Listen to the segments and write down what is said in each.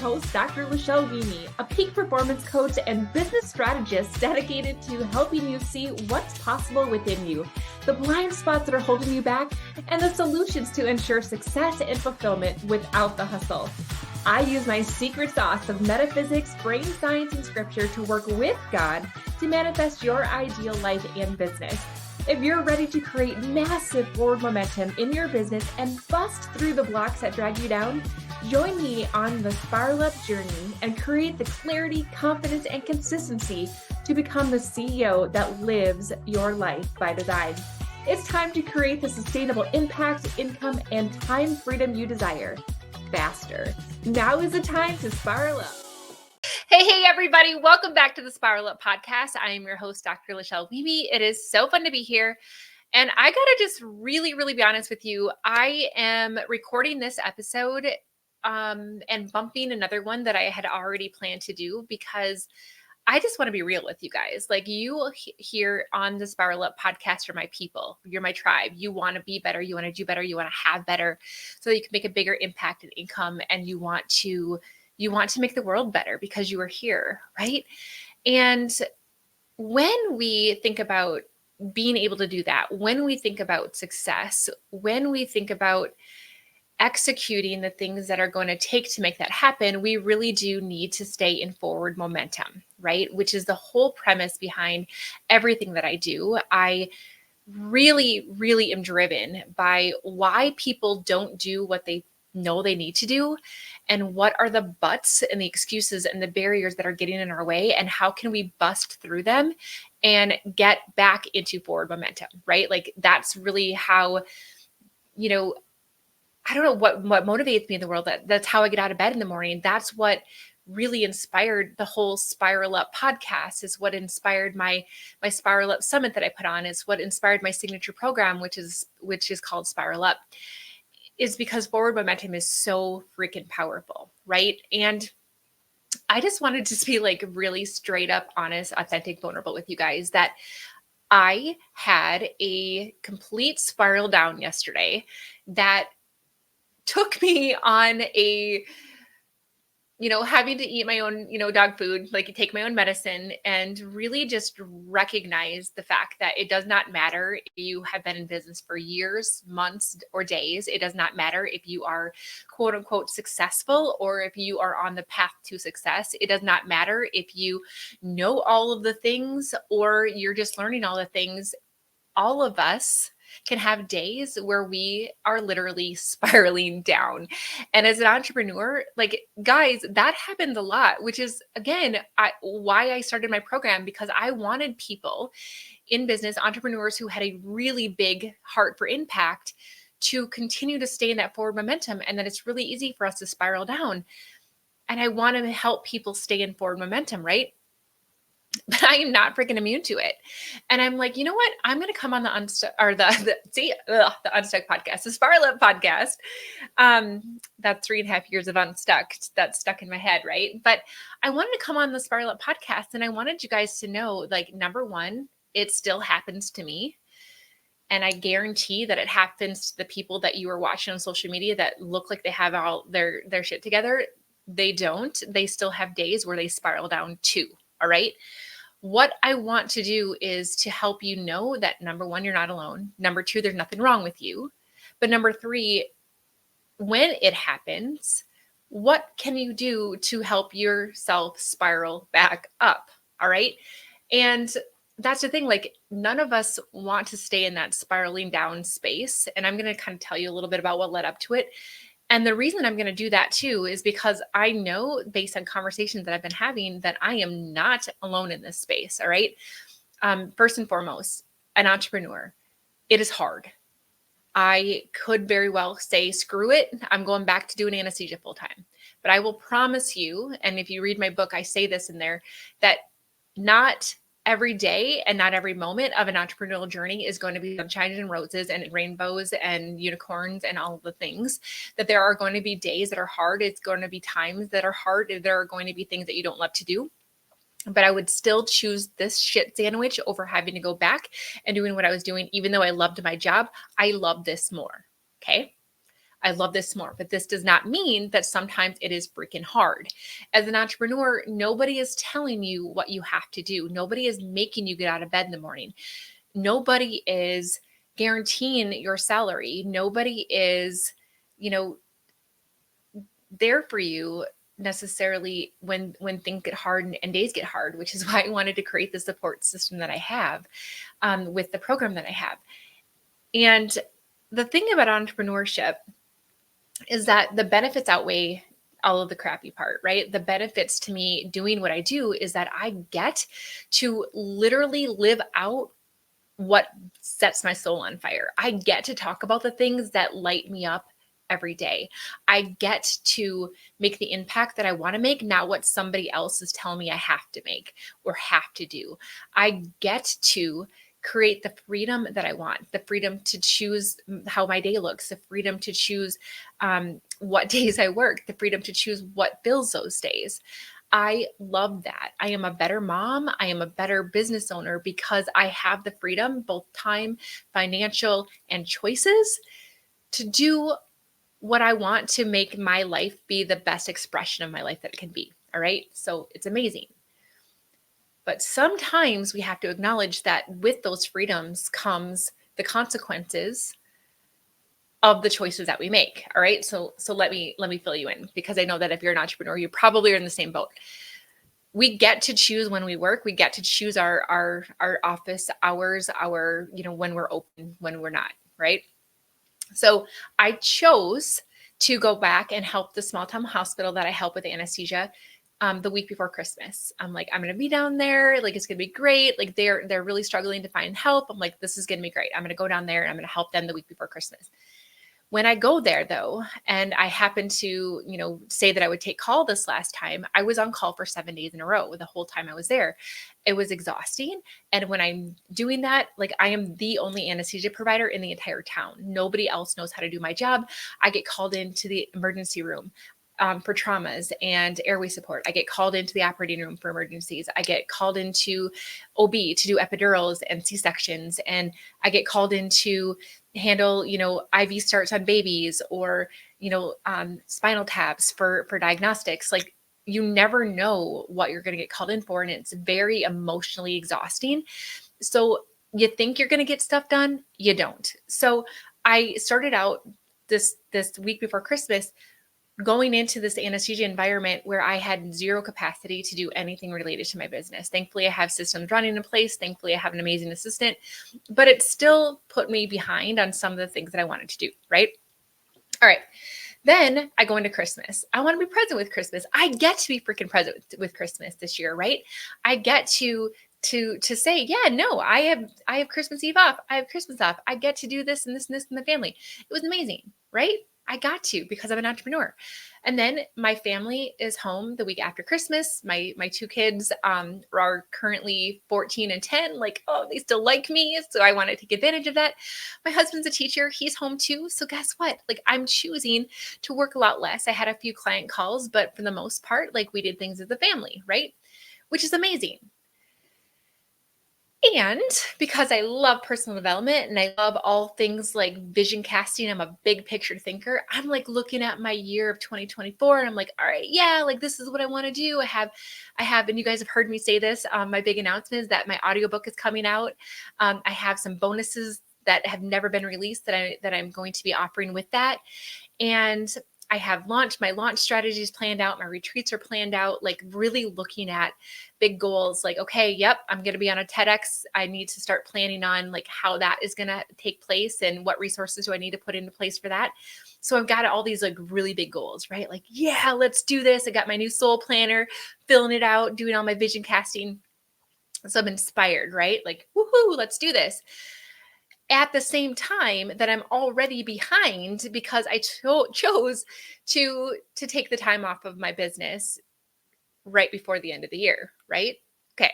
host, Dr. Lachelle Weemy, a peak performance coach and business strategist dedicated to helping you see what's possible within you, the blind spots that are holding you back, and the solutions to ensure success and fulfillment without the hustle. I use my secret sauce of metaphysics, brain science, and scripture to work with God to manifest your ideal life and business. If you're ready to create massive forward momentum in your business and bust through the blocks that drag you down, join me on the Spiral Up journey and create the clarity, confidence, and consistency to become the CEO that lives your life by design. It's time to create the sustainable impact, income, and time freedom you desire faster. Now is the time to spiral up. Hey, everybody. Welcome back to the Spiral Up podcast. I am your host, Dr. Lachelle Weemy. It is so fun to be here. And I got to just really be honest with you. I am recording this episode and bumping another one that I had already planned to do because I just want to be real with you guys. Like, you here on the Spiral Up podcast are my people. You're my tribe. You want to be better. You want to do better. You want to have better so that you can make a bigger impact and income. And you want to make the world better because you are here, right? And when we think about being able to do that, when we think about success, when we think about executing the things that are going to take to make that happen, we really do need to stay in forward momentum, right? Which is the whole premise behind everything that I do. I really am driven by why people don't do what they know they need to do, and what are the buts and the excuses and the barriers that are getting in our way, and how can we bust through them and get back into forward momentum, right? Like, that's really how, I don't know what motivates me in the world. That's how I get out of bed in the morning. That's what really inspired the whole Spiral Up podcast, is what inspired my Spiral Up Summit that I put on, is what inspired my signature program, which is called Spiral Up, is because forward momentum is so freaking powerful, right? And I just wanted to be like really straight up, honest, authentic, vulnerable with you guys that I had a complete spiral down yesterday that took me on a, having to eat my own, dog food, like take my own medicine, and really just recognize the fact that it does not matter if you have been in business for years, months, or days. It does not matter if you are quote unquote successful or if you are on the path to success. It does not matter if you know all of the things or you're just learning all the things. All of us can have days where we are literally spiraling down. And as an entrepreneur, like, guys, that happens a lot, which is, again, why I started my program, because I wanted people in business, entrepreneurs who had a really big heart for impact, to continue to stay in that forward momentum. And then it's really easy for us to spiral down. And I want to help people stay in forward momentum, right? But I am not freaking immune to it. And I'm like, you know what? I'm going to come on the Unstuck podcast, the Spiral Up podcast. That's 3.5 years of Unstuck. That's stuck in my head, right? But I wanted to come on the Spiral Up podcast, and I wanted you guys to know, like, number one, it still happens to me. And I guarantee that it happens to the people that you are watching on social media that look like they have all their shit together. They don't. They still have days where they spiral down too. All right. What I want to do is to help you know that, number one, you're not alone. Number two, there's nothing wrong with you. But number three, when it happens, what can you do to help yourself spiral back up? All right. And that's the thing. Like, none of us want to stay in that spiraling down space. And I'm going to kind of tell you a little bit about what led up to it. And the reason I'm going to do that too is because I know, based on conversations that I've been having, that I am not alone in this space. All right. First and foremost, an entrepreneur, it is hard. I could very well say, screw it, I'm going back to doing anesthesia full time. But I will promise you, and if you read my book, I say this in there, that not every day and not every moment of an entrepreneurial journey is going to be sunshine and roses and rainbows and unicorns and all of the things. That there are going to be days that are hard. It's going to be times that are hard. There are going to be things that you don't love to do. But I would still choose this shit sandwich over having to go back and doing what I was doing. Even though I loved my job, I love this more. Okay. I love this more, but this does not mean that sometimes it is freaking hard. As an entrepreneur, nobody is telling you what you have to do. Nobody is making you get out of bed in the morning. Nobody is guaranteeing your salary. Nobody is, you know, there for you necessarily when things get hard and days get hard, which is why I wanted to create the support system that I have with the program that I have. And the thing about entrepreneurship is that the benefits outweigh all of the crappy part, right? The benefits to me doing what I do is that I get to literally live out what sets my soul on fire. I get to talk about the things that light me up every day. I get to make the impact that I want to make, not what somebody else is telling me I have to make or have to do. I get to create the freedom that I want, the freedom to choose how my day looks, the freedom to choose what days I work, the freedom to choose what fills those days. I love that. I am a better mom. I am a better business owner because I have the freedom, both time, financial, and choices to do what I want to make my life be the best expression of my life that it can be. All right. So it's amazing. But sometimes we have to acknowledge that with those freedoms comes the consequences of the choices that we make. All right. So let me fill you in, because I know that if you're an entrepreneur, you probably are in the same boat. We get to choose when we work. We get to choose our office hours, our, when we're open, when we're not, right? So I chose to go back and help the small town hospital that I help with anesthesia the week before Christmas. I'm like, I'm going to be down there. Like, it's going to be great. Like they're really struggling to find help. I'm like, this is going to be great. I'm going to go down there and I'm going to help them the week before Christmas. When I go there though, and I happened to, say that I would take call this last time, I was on call for 7 days in a row the whole time I was there. It was exhausting. And when I'm doing that, like, I am the only anesthesia provider in the entire town. Nobody else knows how to do my job. I get called into the emergency room for traumas and airway support. I get called into the operating room for emergencies. I get called into OB to do epidurals and C-sections. And I get called in to handle, IV starts on babies or, spinal taps for diagnostics. Like, you never know what you're going to get called in for. And it's very emotionally exhausting. So you think you're going to get stuff done, you don't. So I started out this week before Christmas going into this anesthesia environment where I had zero capacity to do anything related to my business. Thankfully, I have systems running in place. Thankfully, I have an amazing assistant, but it still put me behind on some of the things that I wanted to do, right? All right. Then I go into Christmas. I want to be present with Christmas. I get to be freaking present with Christmas this year, right? I get to say, yeah, no, I have Christmas Eve off. I have Christmas off. I get to do this and this and this in the family. It was amazing, right? I got to, because I'm an entrepreneur. And then my family is home the week after Christmas. My two kids are currently 14 and 10. Like, oh, they still like me. So I want to take advantage of that. My husband's a teacher. He's home too. So guess what? Like, I'm choosing to work a lot less. I had a few client calls, but for the most part, like, we did things as a family, right? Which is amazing. And because I love personal development and I love all things like vision casting, I'm a big picture thinker. I'm like looking at my year of 2024 and I'm like, all right, yeah, like, this is what I want to do. I have, and you guys have heard me say this, my big announcement is that my audiobook is coming out. I have some bonuses that have never been released that I'm going to be offering with that. And I have my launch strategies planned out. My retreats are planned out, like really looking at big goals. Like, okay, yep, I'm going to be on a TEDx. I need to start planning on like how that is going to take place and what resources do I need to put into place for that. So I've got all these like really big goals, right? Like, yeah, let's do this. I got my new soul planner, filling it out, doing all my vision casting. So I'm inspired, right? Like, woohoo, let's do this. At the same time that I'm already behind because I chose to take the time off of my business right before the end of the year, right? Okay.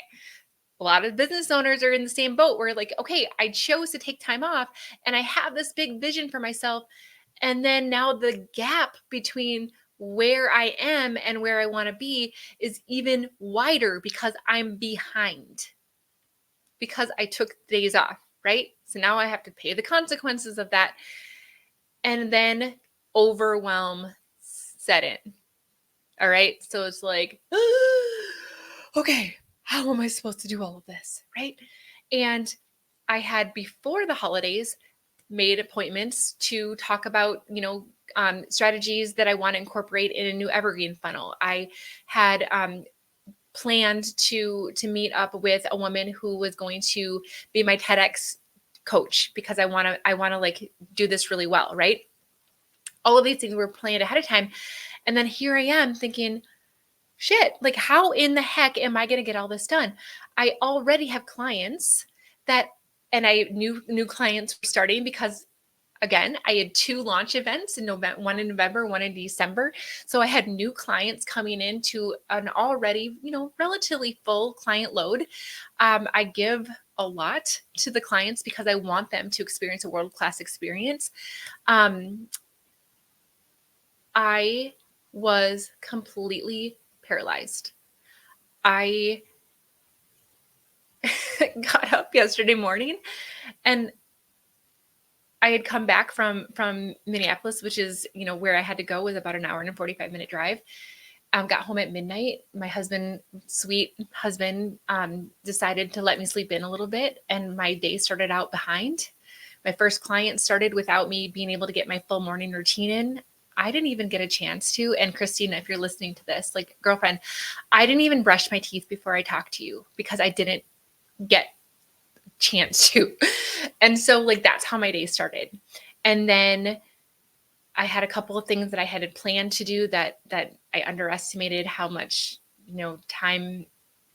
A lot of business owners are in the same boat where like, okay, I chose to take time off and I have this big vision for myself. And then now the gap between where I am and where I want to be is even wider because I'm behind, because I took days off, right? So now I have to pay the consequences of that. And then overwhelm set in. All right. So it's like, okay, how am I supposed to do all of this? Right. And I had before the holidays made appointments to talk about, strategies that I want to incorporate in a new evergreen funnel. I had planned to meet up with a woman who was going to be my TEDx coach because I want to like do this really well, right? All of these things were planned ahead of time. And then here I am thinking, shit, like how in the heck am I going to get all this done? I already have clients and I knew new clients were starting because again, I had 2 launch events in November, one in November, one in December. So I had new clients coming into an already, relatively full client load. I give a lot to the clients because I want them to experience a world-class experience. I was completely paralyzed. I got up yesterday morning and I had come back from Minneapolis, which is, where I had to go, was about an hour and a 45-minute drive. Got home at midnight. My sweet husband, decided to let me sleep in a little bit, and my day started out behind. My first client started without me being able to get my full morning routine in. I didn't even get a chance to. And Christina, if you're listening to this, like, girlfriend, I didn't even brush my teeth before I talked to you because I didn't get chance to. And so like that's how my day started. And then I had a couple of things that I had planned to do that I underestimated how much, time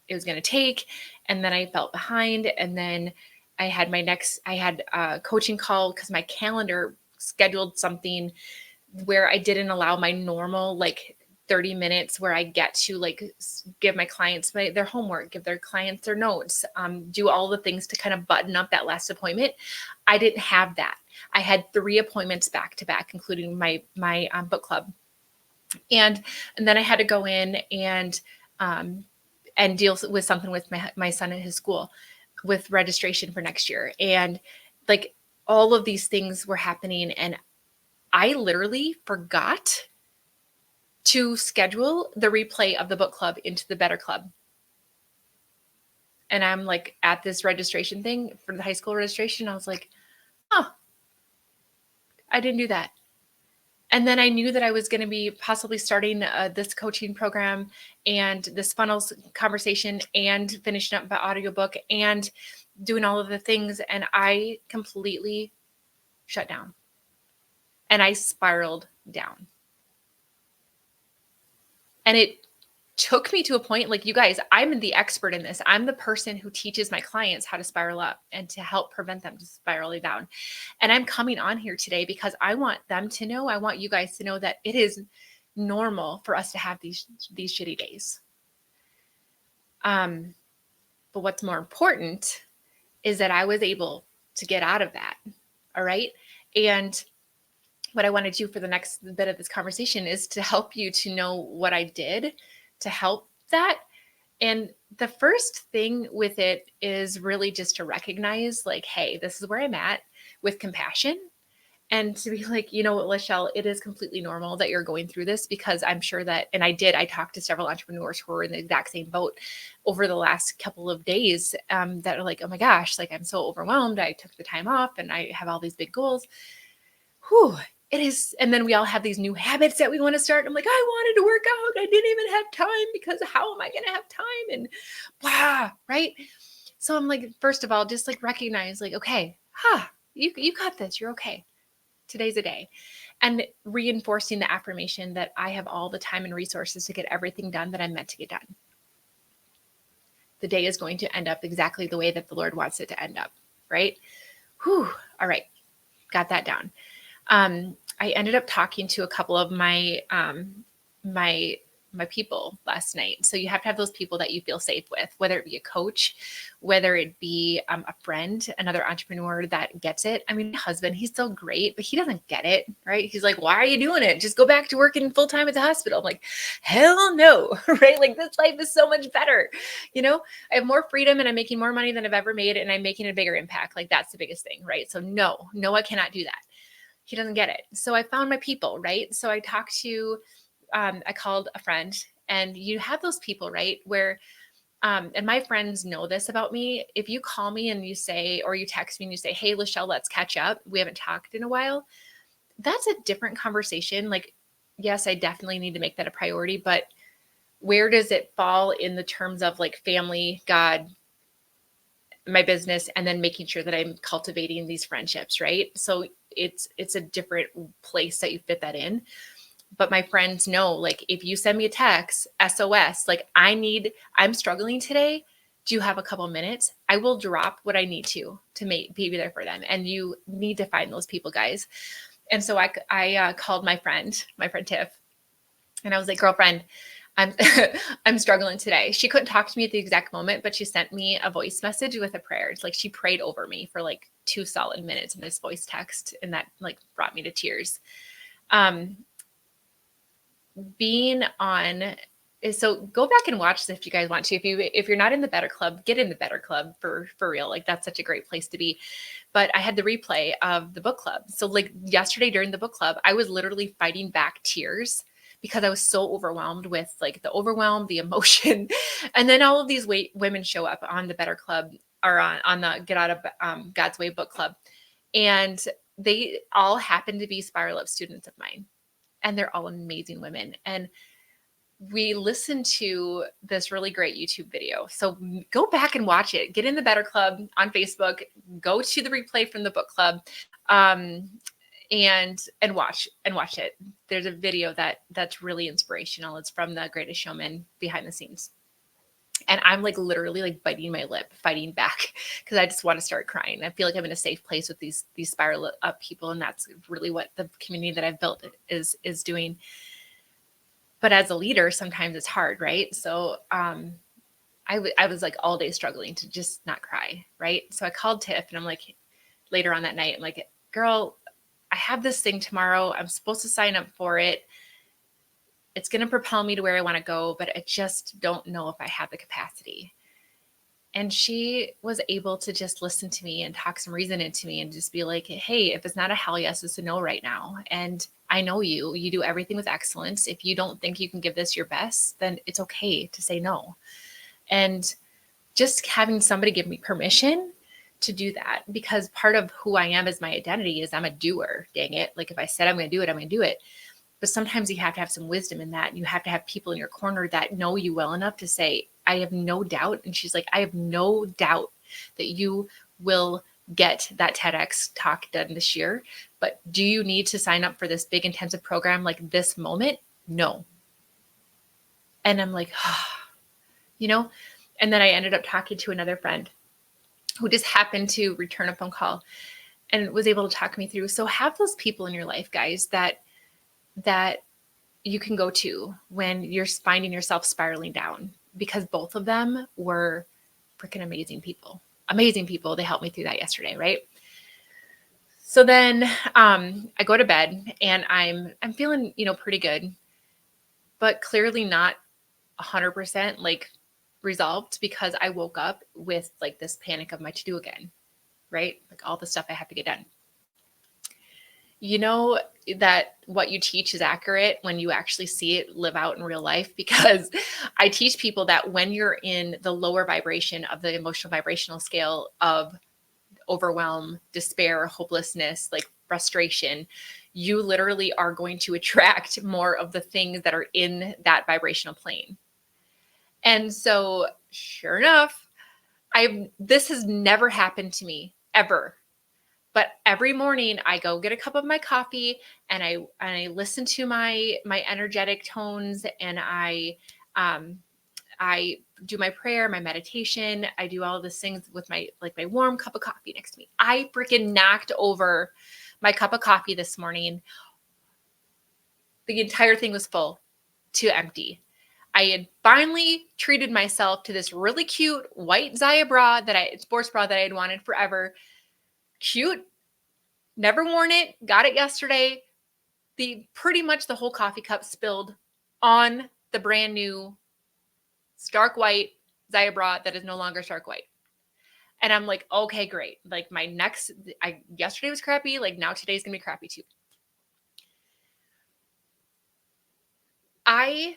it was going to take. And then I felt behind. And then I had a coaching call because my calendar scheduled something where I didn't allow my normal like 30 minutes where I get to like give my clients their homework, give their clients their notes, do all the things to kind of button up that last appointment. I didn't have that. I had 3 appointments back to back, including my book club. And then I had to go in and deal with something with my son at his school with registration for next year. And like all of these things were happening. And I literally forgot to schedule the replay of the book club into the Better Club. And I'm like at this registration thing for the high school registration. I was like, oh, I didn't do that. And then I knew that I was going to be possibly starting this coaching program and this funnels conversation and finishing up my audiobook and doing all of the things. And I completely shut down and I spiraled down. And it took me to a point, like, you guys, I'm the expert in this. I'm the person who teaches my clients how to spiral up and to help prevent them to spiraling down. And I'm coming on here today because I want them to know, I want you guys to know that it is normal for us to have these shitty days. But what's more important is that I was able to get out of that. All right. And what I want to do for the next bit of this conversation is to help you to know what I did to help that. And the first thing with it is really just to recognize like, hey, this is where I'm at, with compassion, and to be like, you know what, Lachelle, it is completely normal that you're going through this, because I'm sure that, and I talked to several entrepreneurs who were in the exact same boat over the last couple of days, that are like, oh my gosh, like I'm so overwhelmed. I took the time off and I have all these big goals. Whew. It is. And then we all have these new habits that we want to start. I'm like, I wanted to work out. I didn't even have time because how am I going to have time? And blah, right? So I'm like, first of all, just like recognize like, okay, you got this. You're okay. Today's a day. And reinforcing the affirmation that I have all the time and resources to get everything done that I'm meant to get done. The day is going to end up exactly the way that the Lord wants it to end up, right? Whew. All right. Got that down. I ended up talking to a couple of my people last night. So you have to have those people that you feel safe with, whether it be a coach, whether it be a friend, another entrepreneur that gets it. I mean, my husband, he's so great, but he doesn't get it, right? He's like, why are you doing it? Just go back to working full time at the hospital. I'm like, hell no, right? Like this life is so much better. I have more freedom and I'm making more money than I've ever made, and I'm making a bigger impact. Like that's the biggest thing, right? So no, I cannot do that. He doesn't get it. So I found my people, right? So I talked to, I called a friend, and you have those people, right? Where, and my friends know this about me. If you call me and you say, or you text me and you say, hey, Lachelle, let's catch up. We haven't talked in a while. That's a different conversation. Like, yes, I definitely need to make that a priority, but where does it fall in the terms of like family, God, my business, and then making sure that I'm cultivating these friendships, right? So it's a different place that you fit that in. But my friends know, like, if you send me a text, SOS, like I'm struggling today. Do you have a couple minutes? I will drop what I need to be there for them. And you need to find those people, guys. And so I called my friend Tiff, and I was like, girlfriend, I'm I'm struggling today. She couldn't talk to me at the exact moment, but she sent me a voice message with a prayer. It's like she prayed over me for like 2 solid minutes in this voice text, and that like brought me to tears. Being on So go back and watch this if you guys want to. If you're not in the Better Club, get in the Better Club for real. Like, that's such a great place to be. But I had the replay of the book club. So like yesterday during the book club, I was literally fighting back tears because I was so overwhelmed with like the emotion. And then all of these women show up on the Better Club, or on the Get Out of God's Way book club. And they all happen to be Spiral Up students of mine. And they're all amazing women. And we listened to this really great YouTube video. So go back and watch it. Get in the Better Club on Facebook. Go to the replay from the book club, and watch it. There's a video that's really inspirational. It's from The Greatest Showman behind the scenes. And I'm like literally like biting my lip, fighting back, because I just want to start crying. I feel like I'm in a safe place with these Spiral Up people, and that's really what the community that I've built is doing. But as a leader, sometimes it's hard, right? So I was like all day struggling to just not cry, right? So I called Tiff, and I'm like, later on that night, I'm like, girl, I have this thing tomorrow. I'm supposed to sign up for it. It's going to propel me to where I want to go, but I just don't know if I have the capacity. And she was able to just listen to me and talk some reason into me and just be like, hey, if it's not a hell yes, it's a no right now. And I know you do everything with excellence. If you don't think you can give this your best, then it's okay to say no. And just having somebody give me permission to do that, because part of who I am as my identity is I'm a doer, dang it. Like, if I said I'm going to do it, I'm going to do it. But sometimes you have to have some wisdom in that. You have to have people in your corner that know you well enough to say, I have no doubt. And she's like, I have no doubt that you will get that TEDx talk done this year. But do you need to sign up for this big intensive program like this moment? No. And I'm like, and then I ended up talking to another friend who just happened to return a phone call and was able to talk me through. So have those people in your life, guys, that you can go to when you're finding yourself spiraling down, because both of them were freaking amazing people. They helped me through that yesterday. Right. So then I go to bed, and I'm feeling, pretty good, but clearly not 100% like resolved, because I woke up with like this panic of my to-do again, right? Like all the stuff I have to get done. You know that what you teach is accurate when you actually see it live out in real life, because I teach people that when you're in the lower vibration of the emotional vibrational scale of overwhelm, despair, hopelessness, like frustration, you literally are going to attract more of the things that are in that vibrational plane. And so sure enough, this has never happened to me ever. But every morning I go get a cup of my coffee, and I listen to my energetic tones, and I do my prayer, my meditation. I do all these things with my warm cup of coffee next to me. I freaking knocked over my cup of coffee this morning. The entire thing was full to empty. I had finally treated myself to this really cute white Zaya sports bra that I had wanted forever. Cute, never worn it, got it yesterday. Pretty much the whole coffee cup spilled on the brand new stark white Zaya bra that is no longer stark white. And I'm like, okay, great. Like yesterday was crappy. Like now today's gonna be crappy too. I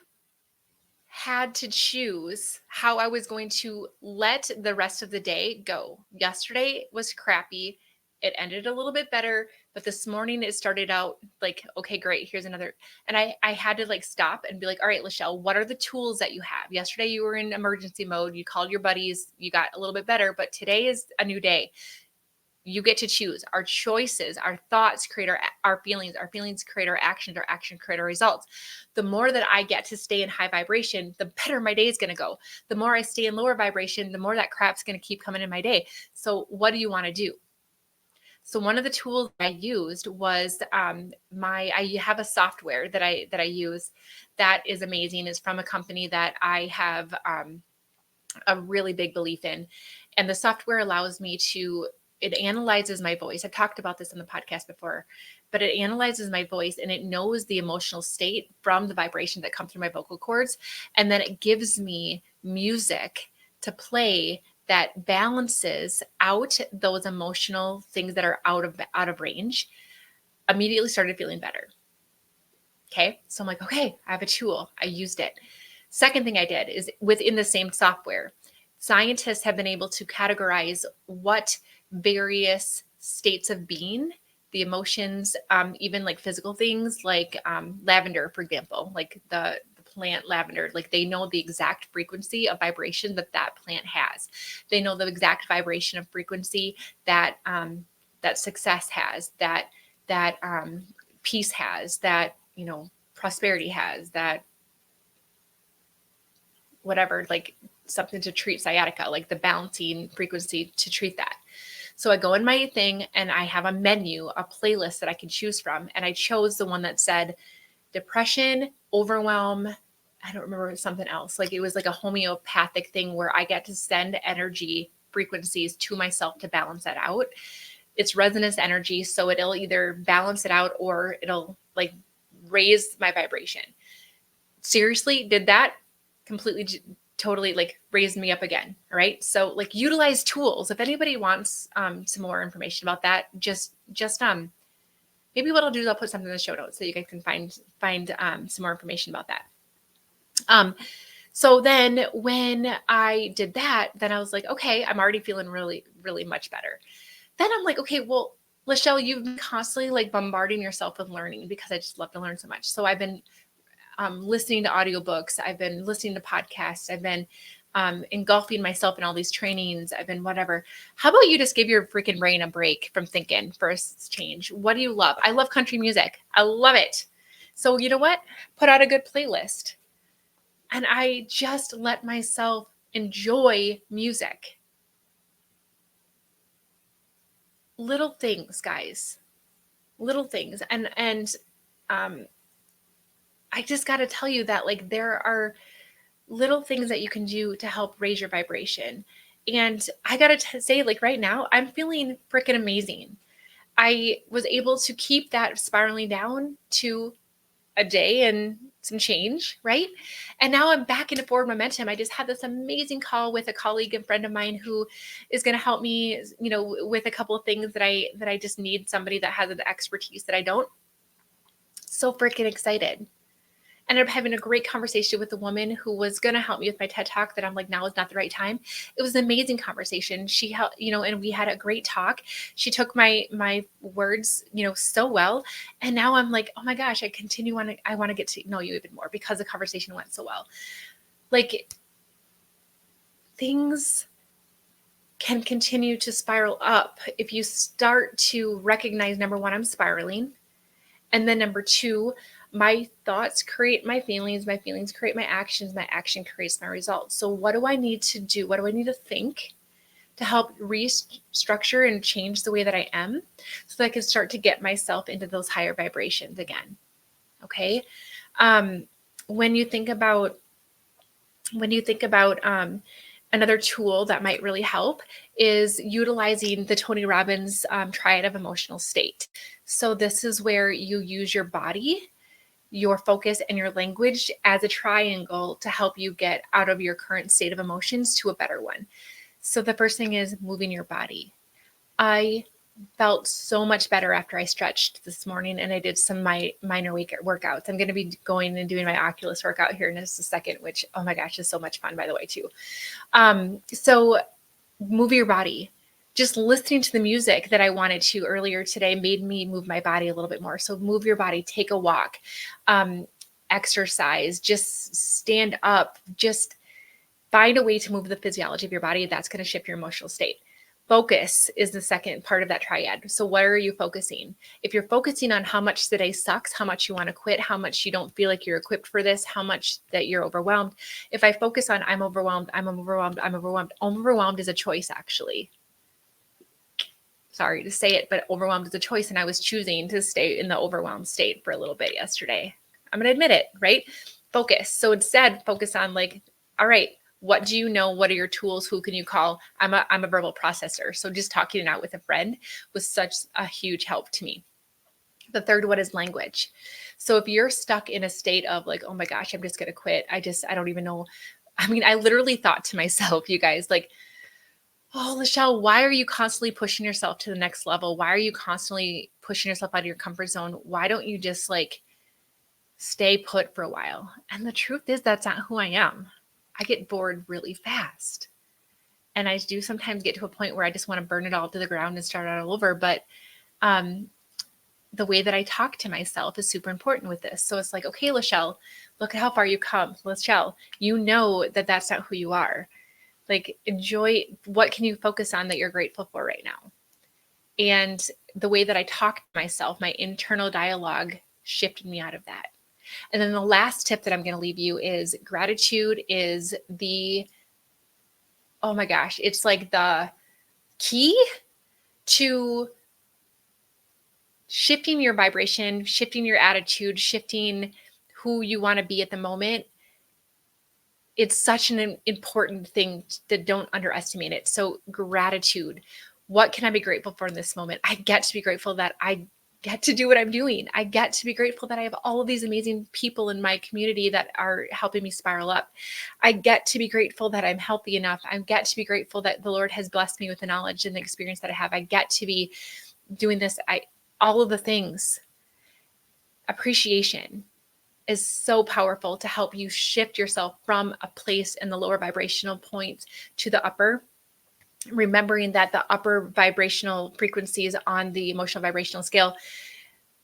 had to choose how I was going to let the rest of the day go. Yesterday was crappy. It ended a little bit better, but this morning it started out like, okay, great. Here's another. And I had to like stop and be like, all right, Lachelle, what are the tools that you have? Yesterday you were in emergency mode. You called your buddies. You got a little bit better, but today is a new day. You get to choose. Our choices, our thoughts create our feelings create our actions create our results. The more that I get to stay in high vibration, the better my day is going to go. The more I stay in lower vibration, the more that crap's going to keep coming in my day. So what do you want to do? So one of the tools I used was I have a software that I use that is amazing. It's from a company that I have a really big belief in, and the software allows me to. It analyzes my voice. I've talked about this in the podcast before, but it analyzes my voice and it knows the emotional state from the vibration that comes through my vocal cords. And then it gives me music to play that balances out those emotional things that are out of range. Immediately started feeling better. Okay. So I'm like, okay, I have a tool. I used it. Second thing I did is within the same software, scientists have been able to categorize what various states of being, the emotions, even like physical things like lavender, for example, like the plant lavender, like they know the exact frequency of vibration that plant has. They know the exact vibration of frequency that that success has, that peace has, that prosperity has, that whatever, like something to treat sciatica, like the balancing frequency to treat that. So I go in my thing and I have a menu, a playlist that I can choose from. And I chose the one that said depression, overwhelm. I don't remember something else. Like it was like a homeopathic thing where I get to send energy frequencies to myself to balance that out. It's resonance energy. So it'll either balance it out or it'll like raise my vibration. Seriously, did that completely totally like raised me up again. All right. So like utilize tools. If anybody wants some more information about that, just maybe what I'll do is I'll put something in the show notes so you guys can find some more information about that. So then when I did that, then I was like, okay, I'm already feeling really, really much better. Then I'm like, okay, well, Lachelle, you've been constantly like bombarding yourself with learning because I just love to learn so much. So I've been listening to audiobooks. I've been listening to podcasts. I've been engulfing myself in all these trainings. I've been whatever. How about you just give your freaking brain a break from thinking for a change? What do you love? I love country music. I love it. So you know what? Put out a good playlist. And I just let myself enjoy music. Little things, guys. Little things. And I just got to tell you that like there are little things that you can do to help raise your vibration. And I got to say, like right now, I'm feeling freaking amazing. I was able to keep that spiraling down to a day and some change, right? And now I'm back into forward momentum. I just had this amazing call with a colleague and friend of mine who is going to help me, with a couple of things that I just need somebody that has the expertise that I don't. So freaking excited. Ended up having a great conversation with a woman who was going to help me with my TED Talk that I'm like, now is not the right time. It was an amazing conversation. She helped, and we had a great talk. She took my words, so well. And now I'm like, oh my gosh, I want to get to know you even more because the conversation went so well. Like things can continue to spiral up if you start to recognize, number one, I'm spiraling. And then number two, my thoughts create my feelings create my actions, my action creates my results. So what do I need to do? What do I need to think to help restructure and change the way that I am so that I can start to get myself into those higher vibrations again? Okay. When you think about another tool that might really help is utilizing the Tony Robbins triad of emotional state. So this is where you use your body, your focus, and your language as a triangle to help you get out of your current state of emotions to a better one. So the first thing is moving your body. I felt so much better after I stretched this morning and I did some minor workouts. I'm going to be going and doing my Oculus workout here in just a second, which, oh my gosh, is so much fun, by the way, too. So move your body. Just listening to the music that I wanted to earlier today made me move my body a little bit more. So move your body, take a walk, exercise, just stand up, just find a way to move the physiology of your body. That's going to shift your emotional state. Focus is the second part of that triad. So where are you focusing? If you're focusing on how much today sucks, how much you want to quit, how much you don't feel like you're equipped for this, how much that you're overwhelmed. If I focus on I'm overwhelmed, overwhelmed is a choice, actually. Sorry to say it, but overwhelmed is a choice. And I was choosing to stay in the overwhelmed state for a little bit yesterday. I'm going to admit it, right? Focus. So instead, focus on like, all right, what do you know? What are your tools? Who can you call? I'm a verbal processor. So just talking it out with a friend was such a huge help to me. The third one is language. So if you're stuck in a state of like, oh my gosh, I'm just going to quit. I don't even know. I mean, I literally thought to myself, you guys, like, oh, Lachelle, why are you constantly pushing yourself to the next level? Why are you constantly pushing yourself out of your comfort zone? Why don't you just like stay put for a while? And the truth is that's not who I am. I get bored really fast. And I do sometimes get to a point where I just want to burn it all to the ground and start all over. But the way that I talk to myself is super important with this. So it's like, okay, Lachelle, look at how far you come. Lachelle, you know that that's not who you are. Like, enjoy, what can you focus on that you're grateful for right now? And the way that I talk to myself, my internal dialogue shifted me out of that. And then the last tip that I'm going to leave you is gratitude is oh my gosh, it's like the key to shifting your vibration, shifting your attitude, shifting who you want to be at the moment. It's such an important thing that don't underestimate it. So gratitude, what can I be grateful for in this moment? I get to be grateful that I get to do what I'm doing. I get to be grateful that I have all of these amazing people in my community that are helping me spiral up. I get to be grateful that I'm healthy enough. I get to be grateful that the Lord has blessed me with the knowledge and the experience that I have. I get to be doing this. All of the things. Appreciation is so powerful to help you shift yourself from a place in the lower vibrational points to the upper. Remembering that the upper vibrational frequencies on the emotional vibrational scale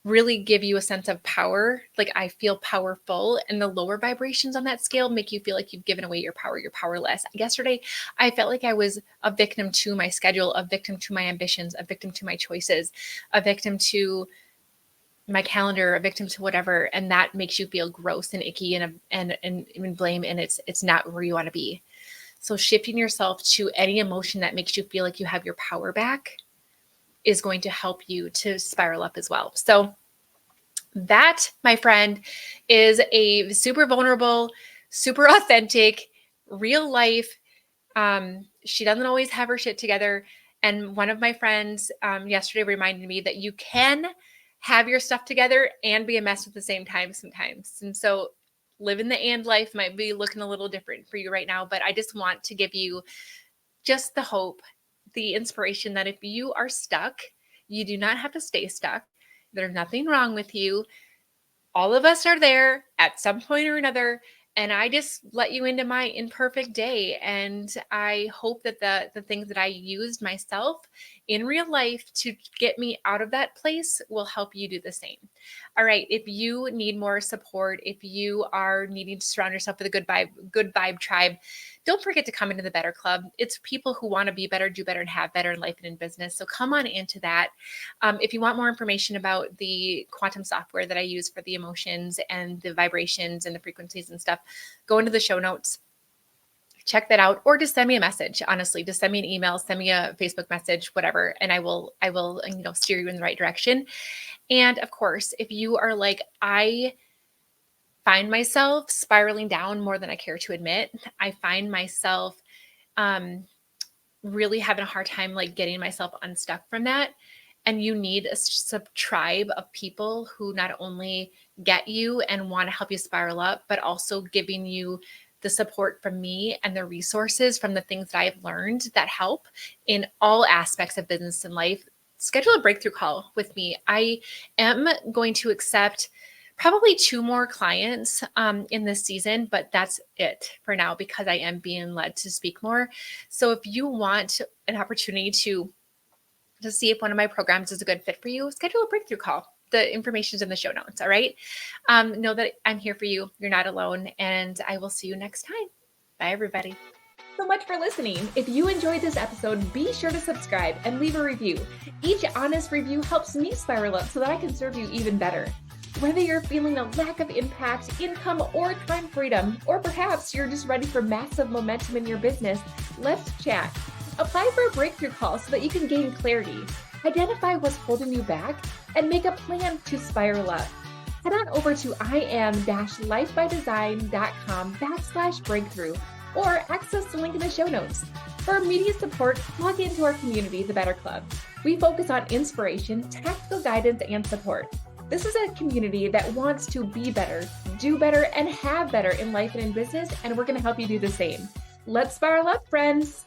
really give you a sense of power. Like, I feel powerful, and the lower vibrations on that scale make you feel like you've given away your power. You're powerless. Yesterday, I felt like I was a victim to my schedule, a victim to my ambitions, a victim to my choices, a victim to my calendar, a victim to whatever. And that makes you feel gross and icky and blame. And it's not where you want to be. So shifting yourself to any emotion that makes you feel like you have your power back is going to help you to spiral up as well. So that, my friend, is a super vulnerable, super authentic, real life. She doesn't always have her shit together. And one of my friends yesterday reminded me that you can have your stuff together and be a mess at the same time sometimes. And so living the and life might be looking a little different for you right now, but I just want to give you just the hope, the inspiration that if you are stuck, you do not have to stay stuck. There's nothing wrong with you. All of us are there at some point or another. And I just let you into my imperfect day. And I hope that the things that I used myself in real life to get me out of that place will help you do the same. All right. If you need more support, if you are needing to surround yourself with a good vibe tribe, don't forget to come into the Better Club. It's people who want to be better, do better, and have better in life and in business. So come on into that. If you want more information about the quantum software that I use for the emotions and the vibrations and the frequencies and stuff, go into the show notes, check that out, or just send me a message. Honestly, just send me an email, send me a Facebook message, whatever, and I will steer you in the right direction. And of course, if you are like, I find myself spiraling down more than I care to admit, I find myself really having a hard time like getting myself unstuck from that. And you need a tribe of people who not only get you and want to help you spiral up, but also giving you the support from me and the resources from the things that I've learned that help in all aspects of business and life. schedule a breakthrough call with me. I am going to accept probably 2 more clients in this season, but that's it for now because I am being led to speak more. So if you want an opportunity to see if one of my programs is a good fit for you, schedule a breakthrough call. The information is in the show notes. All right. Know that I'm here for you. You're not alone. And I will see you next time. Bye, everybody. So much for listening. If you enjoyed this episode, be sure to subscribe and leave a review. Each honest review helps me spiral up so that I can serve you even better. Whether you're feeling a lack of impact, income, or time freedom, or perhaps you're just ready for massive momentum in your business, let's chat. Apply for a breakthrough call so that you can gain clarity, identify what's holding you back, and make a plan to spiral up. Head on over to im-lifebydesign.com/breakthrough or access the link in the show notes. For immediate support, log into our community, the Better Club. We focus on inspiration, tactical guidance, and support. This is a community that wants to be better, do better, and have better in life and in business, and we're going to help you do the same. Let's spiral up, friends.